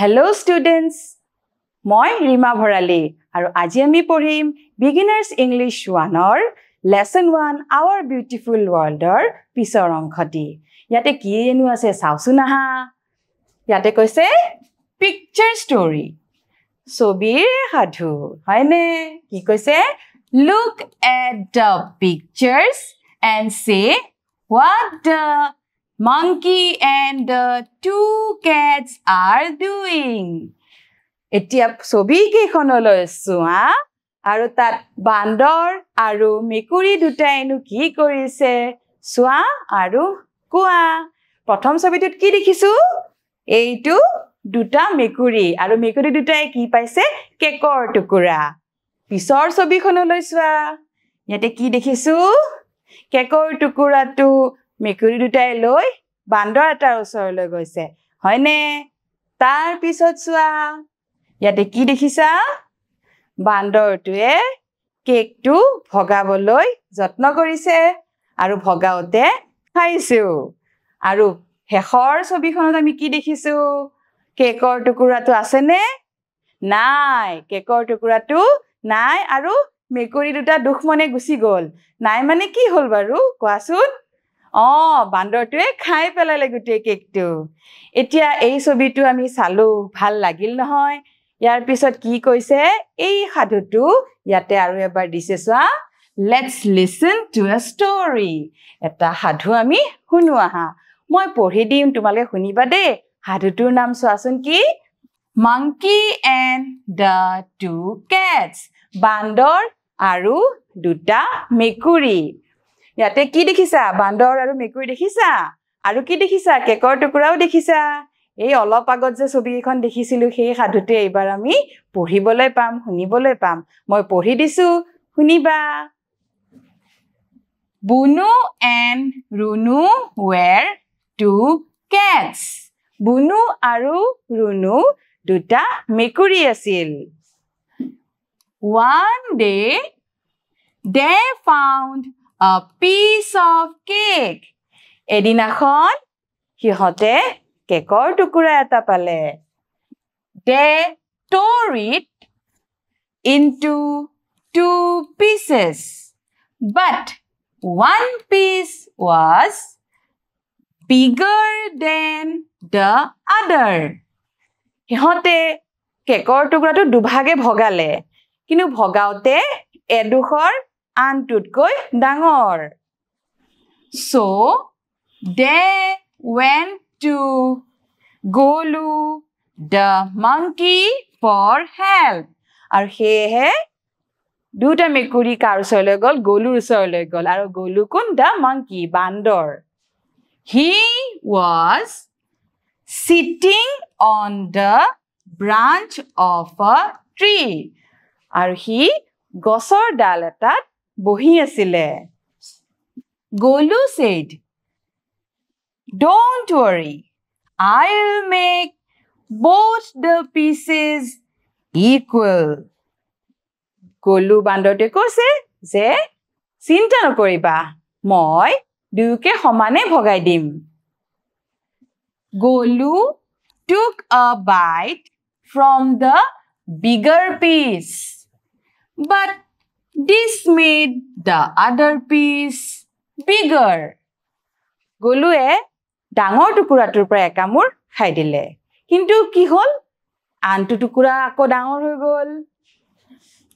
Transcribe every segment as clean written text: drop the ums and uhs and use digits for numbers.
Hello students, মই ৰীমা ভৰালী আৰু আজি আমি পঢ়িম Beginners English 1ৰ Lesson 1 Our Beautiful Worldৰ পিছৰ অংশটি। ইয়াতে কি এনু আছে চাওচোন আহা। ইয়াতে কৈছে Picture Story। ছবিৰ সাধু হয়নে? কি কৈছে? Look at the pictures and say what the monkey and the two cats are doing. এতিয়া ছবি কেখনলৈ চোৱা আৰু তাত বান্দৰ আৰু মেকুৰী দুটাইনো কি কৰিছে চোৱা আৰু কোৱা। প্ৰথম ছবিটোত কি দেখিছো? এইটো দুটা মেকুৰী আৰু মেকুৰী দুটাই কি পাইছে? কেকৰ টুকুৰা। পিছৰ ছবিখনলৈ চোৱা। ইয়াতে কি দেখিছো? কেকৰ টুকুৰাটো মেকুৰী দুটাই লৈ বান্দৰ এটাৰ ওচৰলৈ গৈছে হয়নে? তাৰ পিছত চোৱা। ইয়াতে কি দেখিছা? বান্দৰটোৱে কেকটো ভগাবলৈ যত্ন কৰিছে আৰু ভগাওতে খাইছো। আৰু শেষৰ ছবিখনত আমি কি দেখিছো? কেকৰ টুকুৰাটো আছে নে? নাই, কেকৰ টুকুৰাটো নাই আৰু মেকুৰী দুটা দুখ মনে গুচি গ'ল। নাই মানে কি হ'ল বাৰু কোৱাচোন? বান্দৰটোৱে খাই পেলালে গোটেই কেকটো। এতিয়া এই ছবিটো আমি চালো, ভাল লাগিল নহয়? ইয়াৰ পিছত কি কৈছে? এই সাধুটো ইয়াতে আৰু এবাৰ দিছে চোৱা। Let's listen to a story. এটা সাধু আমি শুনো আহা। মই পঢ়ি দিম, তোমালোকে শুনিবা দেই। সাধুটোৰ নাম চোৱাচোন কি? Monkey and the two cats. বান্দৰ আৰু দুটা মেকুৰী। ইয়াতে কি দেখিছা? বান্দৰ আৰু মেকুৰী দেখিছা? আৰু কি দেখিছা? কেকৰ টুকুৰাও দেখিছা? এই অলপ আগত যে ছবি এখন দেখিছিলো সেই সাধুতে এইবাৰ আমি পঢ়িবলৈ পাম, শুনিবলৈ পাম। মই পঢ়ি দিছো, শুনিবা। Bunu and Runu were two cats. Bunu আৰু Runu দুটা মেকুৰী আছিল। One day they found a piece of cake. এদিনাখন সিহঁতে কেকৰ টুকুৰা এটা পালে। They tore it into two pieces, but one piece was bigger than the other. সিহঁতে কেকৰ টুকুৰাটো দুভাগে ভগালে, কিন্তু ভগাওতে এডোখৰ আনটোতকৈ ডাঙৰ। So they went to Golu the monkey for help. আৰু সেয়েহে দুটা মেকুৰী কাৰ ওচৰলৈ গ'ল? গলুৰ ওচৰলৈ গ'ল। আৰু গলু কোন? The monkey, বান্দৰ। He was sitting on the branch of a tree. আৰু সি গছৰ ডাল এটাত বহি আছিলে। Golu said, "Don't worry, I'll make both the pieces equal." Golu বান্দৰটোৱে কৈছে যে চিন্তা নকৰিবা, মই দুয়োকে সমানে ভগাই দিম। Golu took a bite from the bigger piece, but this made the other piece bigger. গলুৱে ডাঙৰ টুকুৰাটোৰ পৰা একামুৰ খাই দিলে, কিন্তু কি হ'ল? আনটো টুকুৰা আকৌ ডাঙৰ হৈ গ'ল।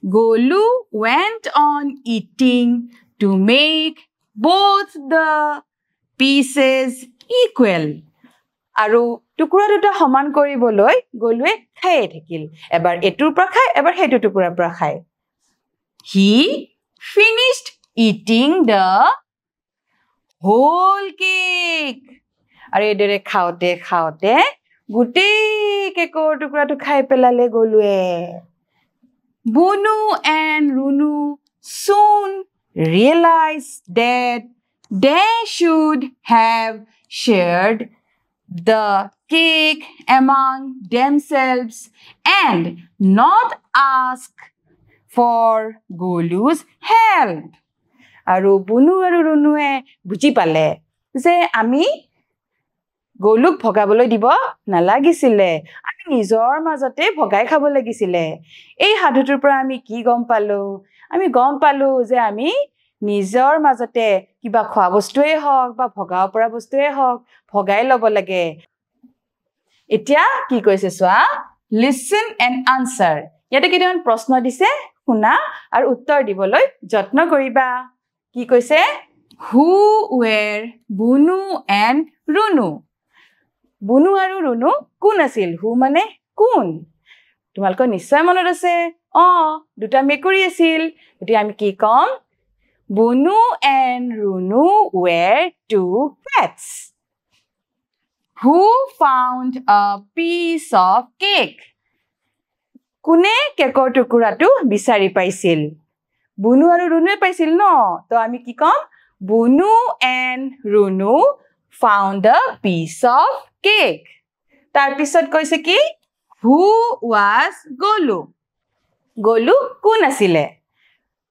Golu went on eating to make both the pieces equal. আৰু টুকুৰা দুটা সমান কৰিবলৈ গলুৱে খায়ে থাকিল। এবাৰ এইটোৰ পৰা খায়, এবাৰ সেইটো টুকুৰাৰ পৰা খায়। He finished eating the whole cake. আৰু এইদৰে খাওঁতে খাওঁতে গোটেই কেকৰ টুকুৰাটো খাই পেলালে গলুৱে। Bunu and Runu soon realized that they should have shared the cake among themselves and not ask for Golu's help. আৰু বুনু আৰু ৰুনুৱে বুজি পালে যে আমি গলুক ভগাবলৈ দিব নালাগিছিলে। আমি নিজৰ মাজতে ভগাই খাব লাগিছিলে এই সাধুটোৰ পৰা আমি কি গম পালো আমি গম পালো যে আমি নিজৰ মাজতে কিবা খোৱা বস্তুৱে হওক বা ভগাব পৰা বস্তুৱে হওক ভগাই ল'ব লাগে এতিয়া কি কৈছে চোৱা listen and answer ইয়াতে কেইটামান প্ৰশ্ন দিছে শুনা আৰু উত্তৰ দিবলৈ যত্ন কৰিবা কি কৈছে who were Bunu and Runu Bunu আৰু Runu কোন আছিল who মানে কোন তোমালোকৰ নিশ্চয় মনত আছে দুটা মেকুৰী আছিল এতিয়া আমি কি কম Bunu and Runu were two cats who found a piece of cake কোনে কেকৰ টুকুৰাটো বিচাৰি পাইছিল Bunu আৰু Runuৱে পাইছিল ন তো আমি কি কম Bunu and Runu found a piece of cake তাৰ পিছত কৈছে কি who was Golu Golu কোন আছিলে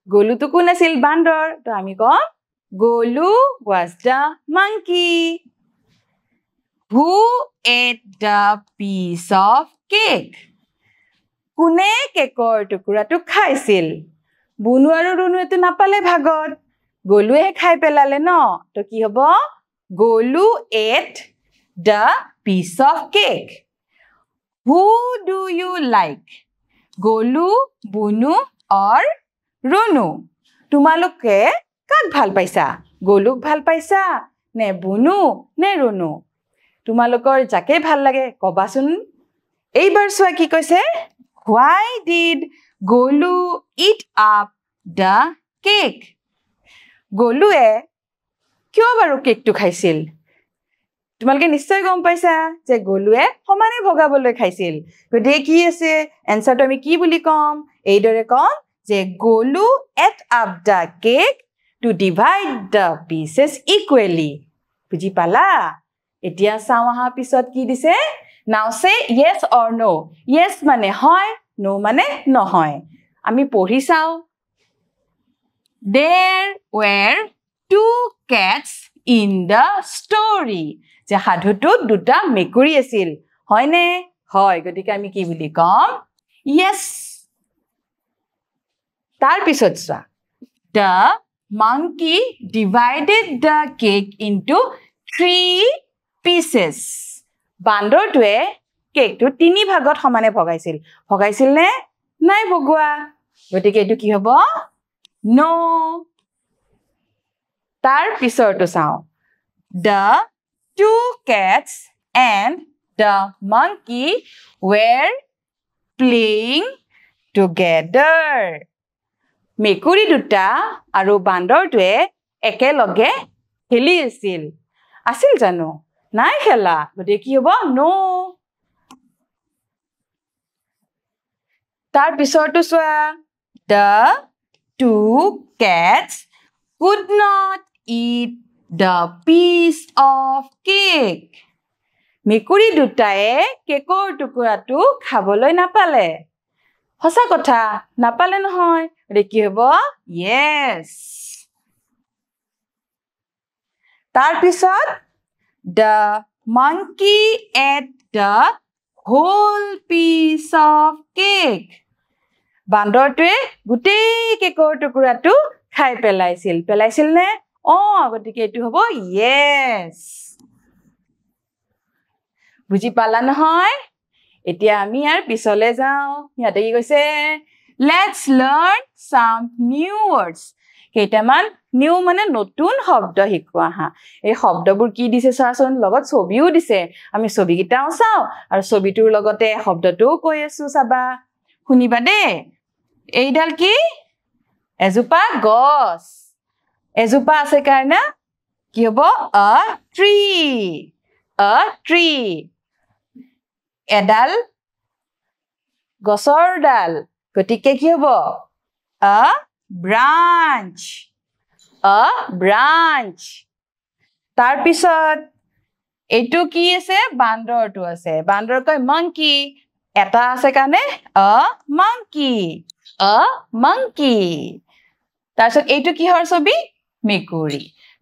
Golu তো কোন আছিল বান্দৰ তো আমি কম Golu was the monkey who ate the piece of cake কোনে কেকৰ টুকুৰাটো খাইছিল Bunu আৰু Runuৱেটো নাপালে ভাগত Goluৱে খাই পেলালে ন তো কি হ'ব Golu ate the piece of cake who do you like Golu Bunu or Runu তোমালোকে কাক ভাল পাইছা Goluk ভাল পাইছা নে Bunu নে Runu তোমালোকৰ যাকে ভাল লাগে কবাচোন এইবাৰ চোৱা কি কৈছে why did Golu eat up the cake Goluৱে কিয় বাৰু কেকটো খাইছিল তোমালোকে নিশ্চয় গম পাইছা যে Goluৱে সমানে ভগাবলৈ খাইছিল গতিকে কি আছে এনসাৰটো আমি কি বুলি কম এইদৰে কম যে Golu ate up the cake to divide the pieces equally বুজি পালা এতিয়া চাও আহা পিছত কি দিছে now say yes or no yes মানে হয় no মানে নহয় আমি পঢ়ি চাও there were two cats in the story যে সাধুটোত দুটা মেকুৰী আছিল হয়নে হয় গতিকে আমি কি বুলি কম yes তাৰ পিছত চোৱা the monkey divided the cake into 3 pieces বান্দৰটোৱে কেকটো 3 ভাগত সমানে ভগাইছিল নে নাই ভগোৱা গতিকে এটো কি হ'ব no তাৰ পিছৰটো চাও the 2 cats and the monkey were playing together মেকুৰী দুটা আৰু বান্দৰটোৱে একেলগে খেলি আছিল জানো নাই খেলা গতিকে কি হ'ব no তাৰ পিছৰটো চোৱা the 2 cats could not eat the piece of cake মেকুৰী দুটায়ে কেকৰ টুকুৰাটো খাবলৈ নাপালে হসা কথা নাপালে নহয় ৰে কি হ'ব yes তাৰ পিছত the monkey ate the whole piece of cake বান্দৰটোৱে গোটেই কেকৰ টুকুৰাটো খাই পেলাইছিল নে গতিকে এটো হ'ব yes বুজি পালা নহয় এতিয়া আমি আর পিছলে যাও ইয়াতে কি কৈছে let's learn some new words কেইটামান নিউ মানে নতুন শব্দ শিকোৱা হা এই শব্দবোৰ কি দিছে চাচোন লগত ছবিও দিছে আমি ছবি কিটাও চাও আৰু ছবিটোৰ লগতে শব্দটোও কৈ আছো চাবা শুনিবা দে এইডাল কি এজোপা গছ এজোপা আছে কাৰণে কি হ'ব a tree এডাল গছৰ ডাল গতিকে কি হ'ব a branch তাৰ পিছত এটো কি আছে বান্দৰটো আছে বান্দৰ কয় monkey এটা আছে কাৰণে a monkey তাৰপিছত এইটো কিহৰ ছবি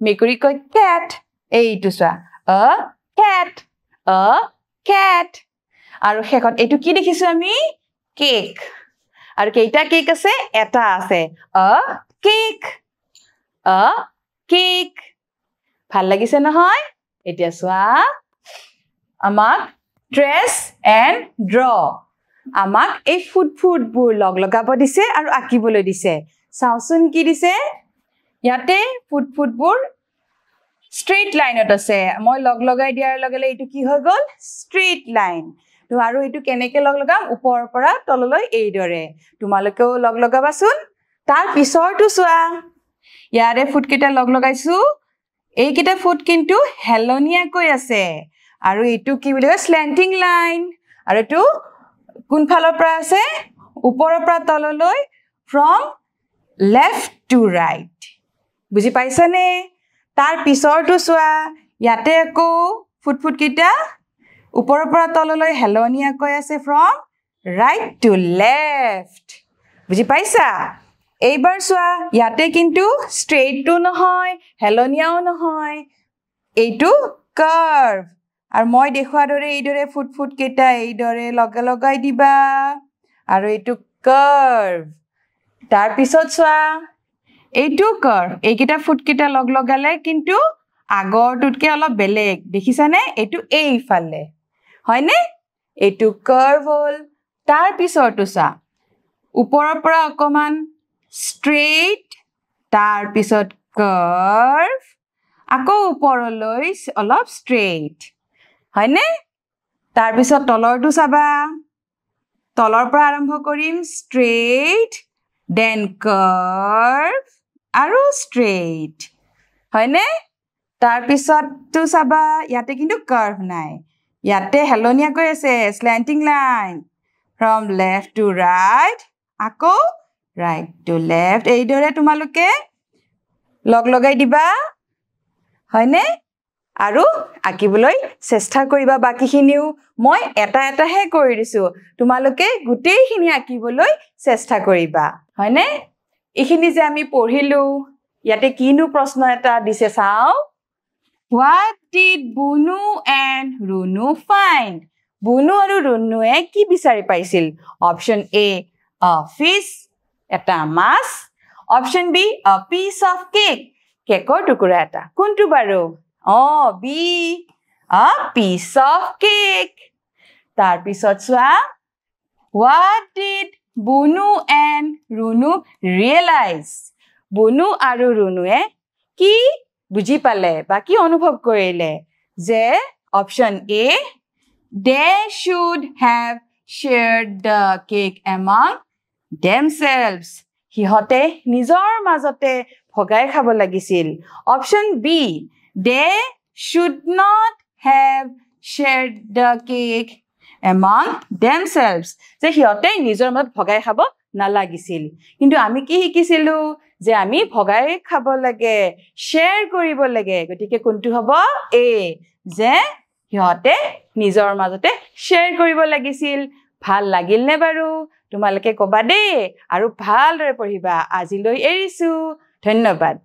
মেকুৰী কয় cat এইটো চোৱা a cat আৰু শেষত এইটো কি দেখিছো আমি কেক আৰু কেইটা কেক আছে এটা আছে a cake ভাল লাগিছে নহয় এতিয়া সোৱা আমাক trace and draw আমাক এই ফুটবোৰ লগাব দিছে আৰু আঁকিবলৈ দিছে চাওচোন কি দিছে ইয়াতে ফুটবোৰ straight line আছে মই লগাই দিয়াৰ লগে এইটো কি হৈ গল straight line তো আৰু এইটো কেনেকৈ লগাম ওপৰৰ পৰা তললৈ এই দৰে তোমালোকেও লগাবাচোন তাৰ পিছৰটো সোৱা ইয়াৰে ফুট কেইটা লগাইছো এই কেইটা ফুট কিন্তু হেলনিয়াকৈ আছে আৰু এইটো কি বুলি কয় স্ল্যান্টিং লাইন আৰু এইটো কোন ফালৰ পৰা আছে ওপৰৰ পৰা তললৈ from left to right বুজি পাইছানে তাৰ পিছৰটো সোৱা ইয়াতে আকৌ ফুট কেইটা ওপৰৰ পৰা তললৈ হেলনিয়াকৈ আছে from right to left বুজি পাইছা এইবাৰ সোৱা ইয়াতে কিন্তু straight টো নহয় হেলনিয়াও নহয় এইটো curve আৰু মই দেখুৱাৰ দৰে এই দৰে ফুট কেইটা এই দৰে লগাই দিবা আৰু এইটো curve তাৰ পিছত সোৱা এইটো curve এই কেইটা ফুট কেইটা লগালে কিন্তু আগৰটোতকে অলপ বেলেগ দেখিছানে এইটো এই ফালে হয়নে এইটো curve হল তাৰ পিছৰটো সোৱা ওপৰৰ পৰা অকমান straight তাৰ পিছত curve আকৌ ওপৰলৈ অলপ straight হয়নে তাৰ পিছত তলৰটো চাবা তলৰ পৰা আৰম্ভ কৰিম straight then curve আৰু straight হয়নে তাৰ পিছতটো চাবা ইয়াতে কিন্তু curve নাই ইয়াতে হেলনিয়াকৈ আছে slanting line from left to right আকৌ right to left এই দৰে তোমালোকে লগাই দিবা হয়নে আৰু আঁকিবলৈ চেষ্টা কৰিবা বাকিখিনিও মই এটাহে কৰি দিছো তোমালোকে গোটেইখিনি আঁকিবলৈ চেষ্টা কৰিবা হয়নে এইখিনি যে আমি পঢ়িলো ইয়াতে কিনো প্ৰশ্ন এটা দিছে চাও What did Bunu and Runu find? Bunu আৰু Runuৱে কি বিচাৰি পাইছিল? Option A, a fish, এটা মাছ. Option B, a piece of cake. কেকৰ টুকুৰা এটা. কোনটো বাৰু? B, a piece of cake. তাৰ পিছত চোৱা. What did Bunu and Runu realize? Bunu আৰু Runuৱে কি বুজি পালে বা কি অনুভৱ কৰিলে যে option A they should have shared the cake among themselves হিহতে নিজৰ মাজতে ভগাই খাব লাগিছিল option B they should not have shared the cake among themselves যে হিহতে নিজৰ মাজত ভগাই খাব নালাগিছিল কিন্তু আমি কি শিকিছিলো যে আমি ভগাই খাব লাগে শেয়াৰ কৰিব লাগে গতিকে কোনটো হ'ব এ যে হিহতে নিজৰ মাজতে শেয়াৰ কৰিব লাগিছিল ভাল লাগিল নে বাৰু তোমালোকে কবা দে আৰু ভালদৰে পঢ়িবা আজিলৈ এৰিছো ধন্যবাদ